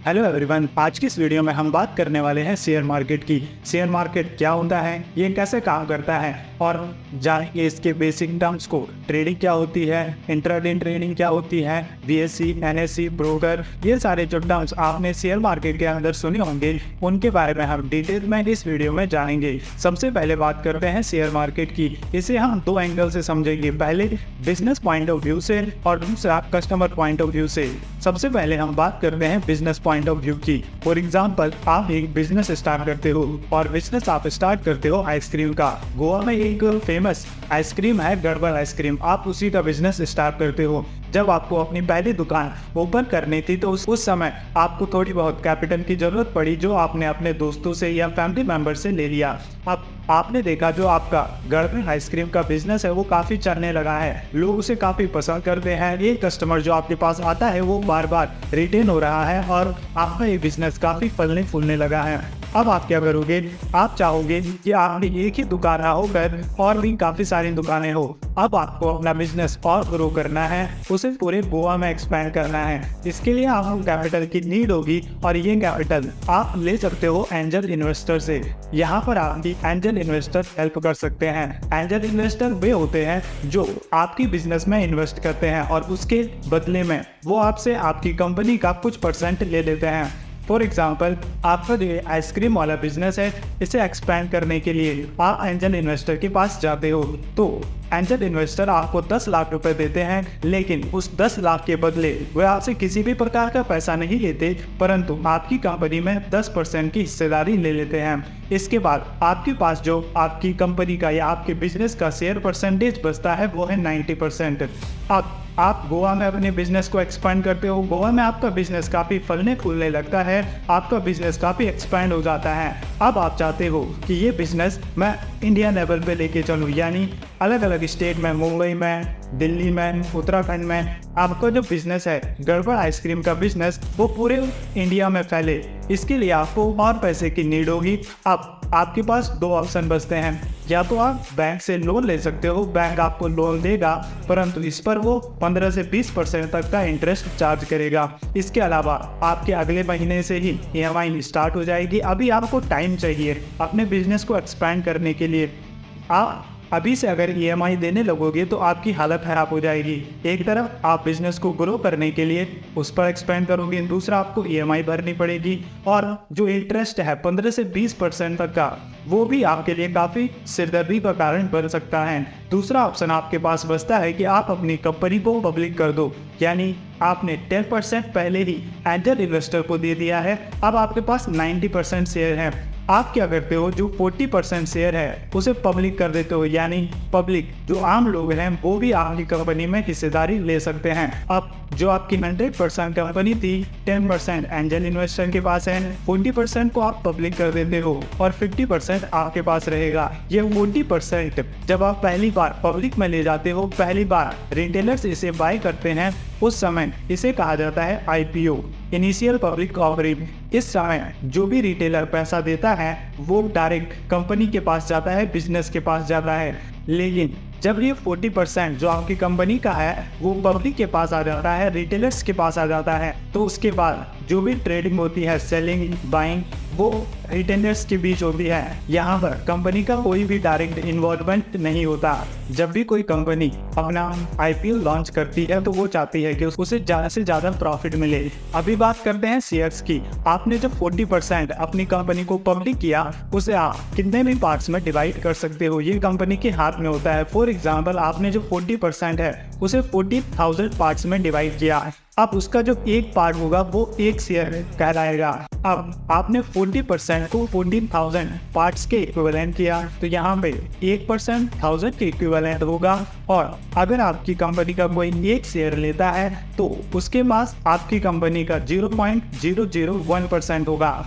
Hello everyone, आज की इस वीडियो में हम बात करने वाले हैं शेयर मार्केट की। शेयर मार्केट क्या होता है, ये कैसे काम करता है और जानेंगे इसके बेसिक टर्म्स को। ट्रेडिंग क्या होती है, इंट्राडे ट्रेडिंग क्या होती है, बीएससी, एनएससी, ब्रोकर, ये सारे जो टर्म्स आपने शेयर मार्केट के अंदर सुने होंगे उनके बारे में हम डिटेल में इस वीडियो में जानेंगे। सबसे पहले बात करते हैं शेयर मार्केट की। इसे हम दो एंगल से समझेंगे, पहले बिजनेस पॉइंट ऑफ व्यू से और दूसरा कस्टमर पॉइंट ऑफ व्यू से। सबसे पहले हम बात करते हैं बिजनेस पॉइंट ऑफ व्यू की। फॉर एग्जांपल, आप एक बिजनेस स्टार्ट करते हो और बिजनेस आप स्टार्ट करते हो आइसक्रीम का। गोवा में एक फेमस आइसक्रीम है गड़बड़ आइसक्रीम, आप उसी का बिजनेस स्टार्ट करते हो। जब आपको अपनी पहली दुकान ओपन करनी थी तो उस समय आपको थोड़ी बहुत कैपिटल की जरूरत पड़ी, जो आपने अपने दोस्तों से या फैमिली मेंबर से ले लिया। अब आपने देखा जो आपका गड़बड़ आइसक्रीम का बिजनेस है वो काफ़ी चलने लगा है, लोग उसे काफ़ी पसंद करते हैं। ये कस्टमर जो आपके पास आता है वो बार बार रिटेन हो रहा है और आपका ये बिजनेस काफ़ी फलने फूलने लगा है। अब आप क्या करोगे, आप चाहोगे कि आपने एक ही दुकान होकर और भी काफ़ी सारी दुकानें हो। अब आपको अपना बिजनेस और ग्रो करना है, उसे पूरे गोवा में एक्सपैंड करना है। इसके लिए आपको कैपिटल की नीड होगी और ये कैपिटल आप ले सकते हो एंजल इन्वेस्टर से। यहाँ पर आपकी एंजल इन्वेस्टर हेल्प कर सकते हैं। एंजल इन्वेस्टर वे होते हैं जो आपकी बिजनेस में इन्वेस्ट करते हैं और उसके बदले में वो आपसे आपकी कंपनी का कुछ % ले लेते हैं। फॉर एग्जाम्पल, आपका जो आइसक्रीम वाला बिजनेस है, इसे एक्सपैंड करने के लिए आप एंजल इन्वेस्टर के पास जाते हो तो एंजल इन्वेस्टर आपको 10 लाख रुपए देते हैं, लेकिन उस 10 लाख के बदले वे आपसे किसी भी प्रकार का पैसा नहीं लेते, परंतु आपकी कंपनी में 10% की हिस्सेदारी ले लेते हैं। इसके बाद आपके पास जो आपकी कंपनी का या आपके बिजनेस का शेयर परसेंटेज बचता है वो है 90%। अब आप गोवा में अपने बिजनेस को एक्सपेंड करते हो, गोवा में आपका बिजनेस काफ़ी फलने फूलने लगता है, आपका बिजनेस काफ़ी एक्सपेंड हो जाता है। अब आप चाहते हो कि ये बिजनेस मैं इंडिया लेवल पे लेके चलूँ, यानी अलग अलग स्टेट में, मुंबई में, दिल्ली में, उत्तराखंड में आपका जो बिजनेस है गड़बड़ आइसक्रीम का बिजनेस वो पूरे इंडिया में फैले। इसके लिए आपको और पैसे की नीड होगी। अब आपके पास दो ऑप्शन बचते हैं, या तो आप बैंक से लोन ले सकते हो, बैंक आपको लोन देगा परंतु इस पर वो 15 से 20% तक का इंटरेस्ट चार्ज करेगा। इसके अलावा आपके अगले महीने से ही EMI स्टार्ट हो जाएगी। अभी आपको टाइम चाहिए अपने बिजनेस को एक्सपैंड करने के लिए। आप अभी से अगर EMI देने लगोगे तो आपकी हालत खराब हो जाएगी। एक तरफ आप बिजनेस को ग्रो करने के लिए उस पर एक्सपेंड करोगे, दूसरा आपको EMI भरनी पड़ेगी और जो इंटरेस्ट है 15 से 20% तक का, वो भी आपके लिए काफ़ी सिरदर्दी का कारण बन सकता है। दूसरा ऑप्शन आपके पास बचता है कि आप अपनी कंपनी को पब्लिक कर दो, यानी आपने 10% पहले ही एंजल इन्वेस्टर को दे दिया है, अब आपके पास 90% शेयर है। आप क्या करते हो, जो 40% शेयर है उसे पब्लिक कर देते हो, यानी पब्लिक जो आम लोग हैं वो भी आपकी कंपनी में हिस्सेदारी ले सकते हैं। अब जो आपकी 100% कंपनी थी, 10% एंजल इन्वेस्टर के पास है, 40% को आप पब्लिक कर देते हो और 50% आपके पास रहेगा। ये 40% जब आप पहली बार पब्लिक में ले जाते हो, पहली बार रिटेलर्स इसे बाय करते हैं, उस समय इसे कहा जाता है IPO, इनिशियल पब्लिक ऑफरिंग। इस समय जो भी रिटेलर पैसा देता है वो डायरेक्ट कंपनी के पास जाता है, बिजनेस के पास जाता है। लेकिन जब ये 40% जो आपकी कंपनी का है वो पब्लिक के पास आ जाता है, रिटेलर्स के पास आ जाता है, तो उसके बाद जो भी ट्रेडिंग होती है, सेलिंग बाइंग, वो रिटेलर्स के बीच होती है। यहाँ पर कंपनी का कोई भी डायरेक्ट इन्वॉल्वमेंट नहीं होता। जब भी कोई कंपनी अपना IPO लॉन्च करती है तो वो चाहती है कि उसे ज़्यादा से ज़्यादा प्रॉफिट मिले। अभी बात करते हैं शेयर्स की। आपने जब 40% अपनी कंपनी को पब्लिक किया, उसे आप कितने भी पार्ट्स में डिवाइड कर सकते हो, ये कंपनी के हाथ में होता है। फॉर एग्जाम्पल, आपने जो 40% है उसे 40,000 पार्ट्स में डिवाइड किया, अब उसका जो एक पार्ट होगा वो एक शेयर कहलाएगा। अब आपने 40% को 14,000 पार्ट्स के इक्विवेलेंट किया, तो यहाँ पे 1% 1000 के इक्विवेलेंट होगा। और अगर आपकी कंपनी का कोई एक शेयर लेता है तो उसके पास आपकी कंपनी का 0.001% होगा।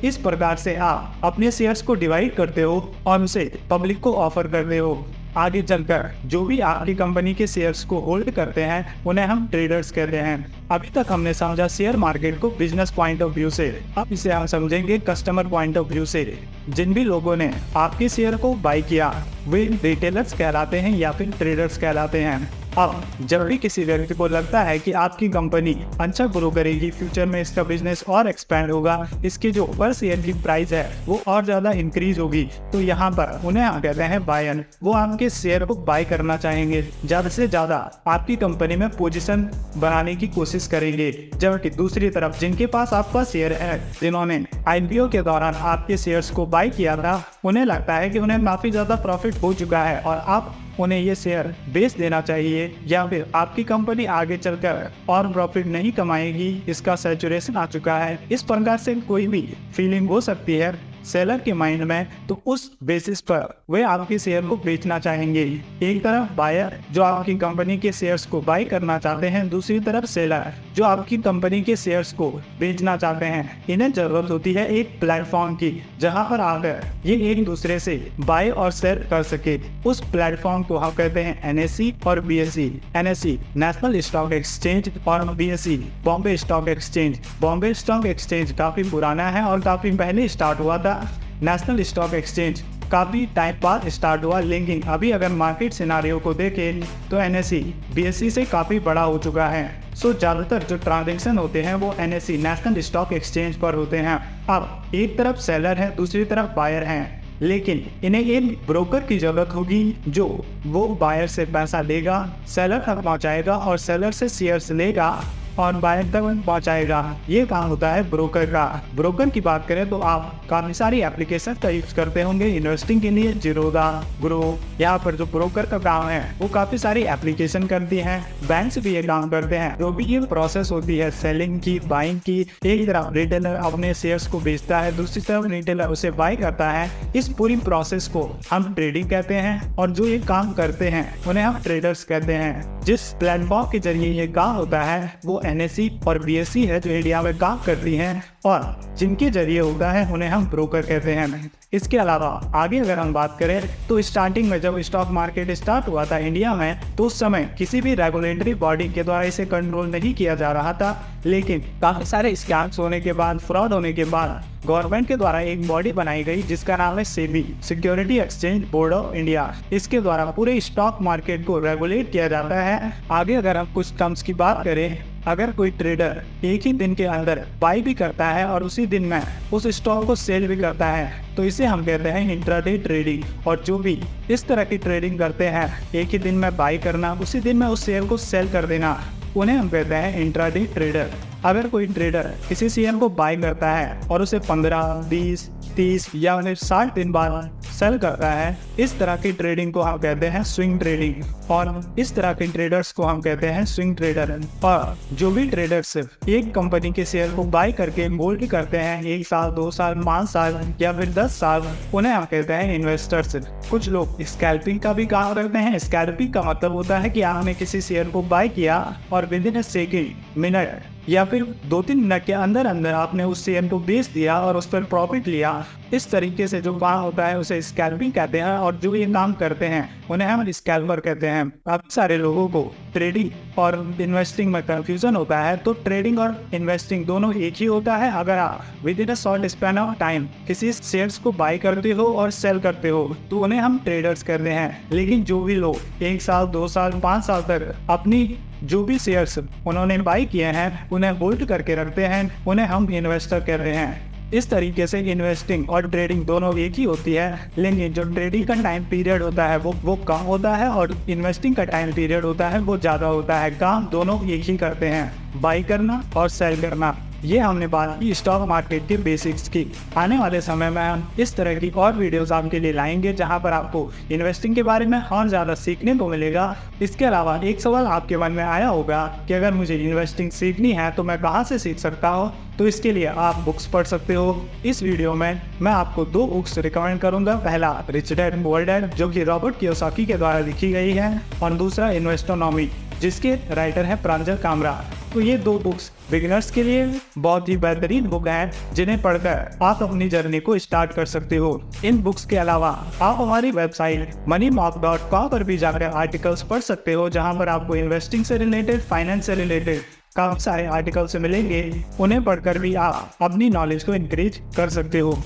इस प्रकार से आप अपने शेयर्स को डिवाइड करते हो और उसे पब्लिक को ऑफर करते हो। आगे चलकर जो भी आपकी कंपनी के शेयर्स को होल्ड करते हैं उन्हें हम ट्रेडर्स कहते हैं। अभी तक हमने समझा शेयर मार्केट को बिजनेस पॉइंट ऑफ व्यू से, अब इसे हम समझेंगे कस्टमर पॉइंट ऑफ व्यू से। जिन भी लोगों ने आपके शेयर को बाय किया वे रिटेलर्स कहलाते हैं या फिर ट्रेडर्स कहलाते हैं। अब जब भी किसी व्यक्ति को लगता है कि आपकी कंपनी अच्छा ग्रो करेगी, फ्यूचर में इसका बिजनेस और एक्सपैंड होगा, इसकी जो पर शेयर की प्राइस है वो और ज़्यादा इंक्रीज होगी, तो यहाँ पर उन्हें कहते हैं बायर। वो आपके शेयर को बाय करना चाहेंगे, ज़्यादा से ज़्यादा आपकी कंपनी में पोजीशन बनाने की कोशिश करेंगे। जबकि दूसरी तरफ जिनके पास आपका शेयर है, जिन्होंने IPO के दौरान आपके शेयर्स को बाय किया था, उन्हें लगता है कि उन्हें काफ़ी ज़्यादा प्रॉफिट हो चुका है और आप उन्हें ये शेयर बेच देना चाहिए, या फिर आपकी कंपनी आगे चलकर और प्रॉफिट नहीं कमाएगी, इसका सैचुरेशन आ चुका है। इस प्रकार से कोई भी फीलिंग हो सकती है सेलर के माइंड में, तो उस बेसिस पर वे आपके शेयर को बेचना चाहेंगे। एक तरफ बायर जो आपकी कंपनी के शेयर्स को बाय करना चाहते हैं, दूसरी तरफ सेलर जो आपकी कंपनी के शेयर्स को बेचना चाहते हैं। इन्हें जरूरत होती है एक प्लेटफॉर्म की, जहां पर आकर ये एक दूसरे से बाय और सेल कर सके। उस प्लेटफॉर्म को हम कहते हैं NSE और BSE। NSE national stock exchange और BSE Bombay stock exchange. Bombay stock exchange काफी पुराना है और काफी पहले स्टार्ट हुआ था। नेशनल स्टॉक एक्सचेंज काफ़ी टाइम बाद स्टार्ट हुआ, लेकिन अभी अगर मार्केट सिनारियो को देखें तो NSE BSE से काफ़ी बड़ा हो चुका है। सो ज़्यादातर जो ट्रांजेक्शन होते हैं वो NSE नेशनल स्टॉक एक्सचेंज पर होते हैं। अब एक तरफ सेलर है, दूसरी तरफ बायर हैं, लेकिन इन्हें एक ब्रोकर की ज़रूरत होगी जो वो बायर से पैसा लेगा, सेलर तक पहुँचाएगा और सेलर से शेयर्स लेगा और बायर तक पहुंचाएगा। ये काम होता है ब्रोकर का। ब्रोकर की बात करें तो आप काफ़ी सारी एप्लीकेशन का यूज़ करते होंगे इन्वेस्टिंग के लिए। जीरोधा, ग्रो, यहाँ पर जो ब्रोकर का काम है वो काफ़ी सारी एप्लीकेशन करती हैं। बैंक भी ये काम करते हैं। जो भी ये प्रोसेस होती है सेलिंग की, बाइंग की, एक तरफ रिटेलर अपने शेयर्स को बेचता है, दूसरी तरफ रिटेलर उसे बाय करता है। इस पूरी प्रोसेस को हम ट्रेडिंग कहते हैं और जो ये काम करते हैं उन्हें हम ट्रेडर्स कहते हैं। जिस प्लेटफॉर्म के जरिए ये काम होता है वो NSE और BSE है जो इंडिया में काम करती हैं, और जिनके जरिए होता है उन्हें हम ब्रोकर कहते हैं। इसके अलावा आगे अगर हम बात करें तो स्टार्टिंग में जब स्टॉक मार्केट स्टार्ट हुआ था इंडिया में, तो उस समय किसी भी रेगुलेटरी बॉडी के द्वारा इसे कंट्रोल नहीं किया जा रहा था। लेकिन काफ़ी सारे स्कैम्स होने के बाद, फ्रॉड होने के बाद गवर्नमेंट के द्वारा एक बॉडी बनाई गई जिसका नाम है SEBI, security exchange board of India. इसके द्वारा पूरे स्टॉक मार्केट को रेगुलेट किया जाता है। आगे अगर हम कुछ टर्म्स की बात करें, अगर कोई ट्रेडर एक ही दिन के अंदर बाई भी करता है और उसी दिन में उस स्टॉक को सेल भी करता है, तो इसे हम कहते हैं इंट्राडे ट्रेडिंग। और जो भी इस तरह की ट्रेडिंग करते हैं, एक ही दिन में बाई करना, उसी दिन में उस शेयर को सेल कर देना, उन्हें हम कहते हैं इंट्राडे ट्रेडर। अगर कोई ट्रेडर किसी शेयर को बाई करता है और उसे 15, 20, 30 या 60 दिन बाद सेल करता है, इस तरह की ट्रेडिंग को हम कहते हैं स्विंग ट्रेडिंग। और इस तरह के ट्रेडर्स को हम कहते हैं स्विंग ट्रेडर। और जो भी ट्रेडर्स एक कंपनी के शेयर को बाय करके होल्ड करते हैं 1 साल, 2 साल, 5 साल या फिर 10 साल, उन्हें हम कहते हैं इन्वेस्टर्स। कुछ लोग स्कैल्पिंग का भी काम करते हैं। स्कैल्पिंग का मतलब होता है कि आपने किसी शेयर को बाय किया और विदिन सेकेंड, मिनट या फिर 2-3 मिनट के अंदर अंदर आपने उस शेयर को बेच दिया और उस पर प्रॉफिट लिया। इस तरीके से जो काम होता है उसे स्कैल्पिंग कहते हैं। और जो ये काम करते हैं उन्हें हम स्कैल्पर कहते हैं। काफ़ी सारे लोगों को ट्रेडिंग और इन्वेस्टिंग में कंफ्यूजन होता है, तो ट्रेडिंग और इन्वेस्टिंग दोनों एक ही होता है। अगर आप with in a short span of time किसी शेयर्स को बाय करते हो और सेल करते हो तो उन्हें हम ट्रेडर्स कहते हैं। लेकिन जो भी लोग 1 साल, 2 साल, 5 साल तक अपनी जो भी शेयर्स उन्होंने बाय किए हैं उन्हें होल्ड करके रखते हैं, उन्हें हम इन्वेस्टर कहते हैं। इस तरीके से इन्वेस्टिंग और ट्रेडिंग दोनों एक ही होती है, लेकिन जो ट्रेडिंग का टाइम पीरियड होता है वो कम होता है और इन्वेस्टिंग का टाइम पीरियड होता है वो ज़्यादा होता है। काम दोनों एक ही करते हैं, बाई करना और सेल करना। ये हमने बात की स्टॉक मार्केट के बेसिक्स की। आने वाले समय में हम इस तरह की और वीडियोस आपके लिए लाएंगे जहां पर आपको इन्वेस्टिंग के बारे में और ज़्यादा सीखने को मिलेगा। इसके अलावा एक सवाल आपके मन में आया होगा कि अगर मुझे इन्वेस्टिंग सीखनी है तो मैं कहां से सीख सकता हूं, तो इसके लिए आप बुक्स पढ़ सकते हो। इस वीडियो में मैं आपको 2 बुक्स रिकमेंड करूंगा। पहला रिच डैड पुअर डैड जो कि रॉबर्ट कियोसाकी के द्वारा लिखी गई है, और दूसरा इन्वेस्टोनॉमी जिसके राइटर है प्रांजल कामरा। तो ये 2 बुक्स बिगिनर्स के लिए बहुत ही बेहतरीन बुक हैं जिन्हें पढ़कर आप अपनी जर्नी को स्टार्ट कर सकते हो। इन बुक्स के अलावा आप हमारी वेबसाइट moneymock.com पर भी जाकर आर्टिकल्स पढ़ सकते हो, जहां पर आपको इन्वेस्टिंग से रिलेटेड, फाइनेंस से रिलेटेड काफ़ी सारे आर्टिकल्स मिलेंगे। उन्हें पढ़कर भी आप अपनी नॉलेज को इंक्रीज कर सकते हो।